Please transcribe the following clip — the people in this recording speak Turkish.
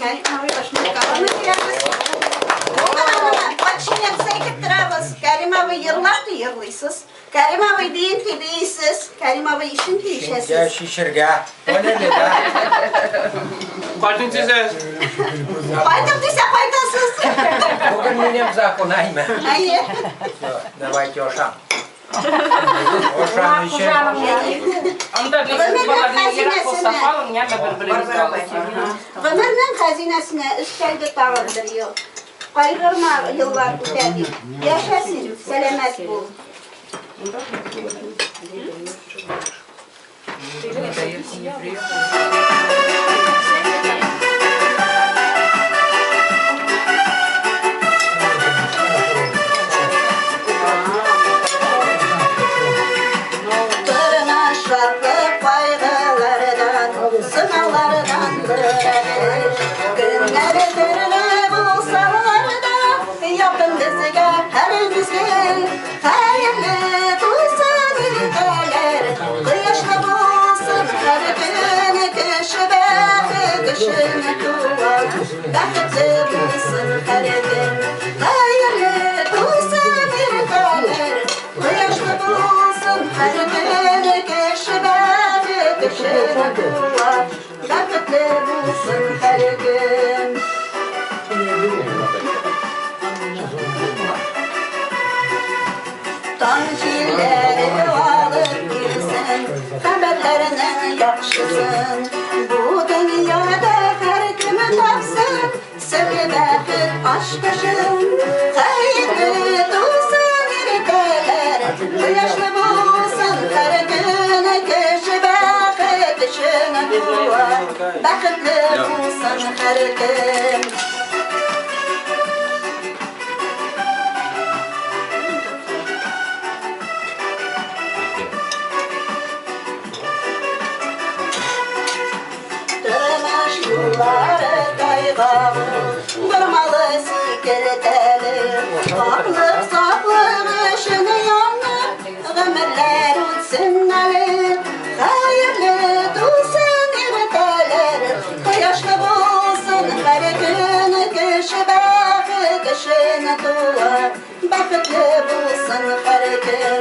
Kerim abi başına kalanı diyeriz. Başına sekip durabız. Kerim abi yıllardır yırlısız. Kerim abi deyin ki değilsiz. Kerim abi işin ki işesiz. Gel şişirge. O ne dedi? Kaçın size? Faydalıysa faydasız. Bugün benim zakonayım. Hayır. Давайте Ошан. Ошан işi. Onda bir babanın yere koşalım ya da birbirimize. Ömrünün hazinesine üsteldi dağıldırıyor. Kaygırma yıllar ötedi. Yaşasın, selamet bul. Tırnaşaklı kaygılardan, sınavlardan dönelir. Günleri türlü bulsalar da yakın bizge her mizgin. Hayırlı duysun ülkeler, kışlı bulsun her gün. Kışı bekli, kışını tuvar, bekli bulsun her gün. Hayırlı duysun ülkeler, kışlı bulsun her gün. Kışı bekli, kışını tuvar, bekli bulsun her gün. Tancilleri alıp girsin, haberlerinin yakşısın. Bu dünyada her kimi tapsın, sevgi bakıp aşkışın. Hayırlı duysun irdeler, yaşlı bulsun her gün. Kışı bakıp dışını duvar, bakıtlı bulsun her gün. Yılları kaygalı, durmalı sikirteli. Aklık saklık ışını yanır, ömürler uçsun alır. Hayırlı duysun irdeler, yaşlı bulsun her gün. Kışı bakı kışını duvar, bakıtlı bulsun her gün.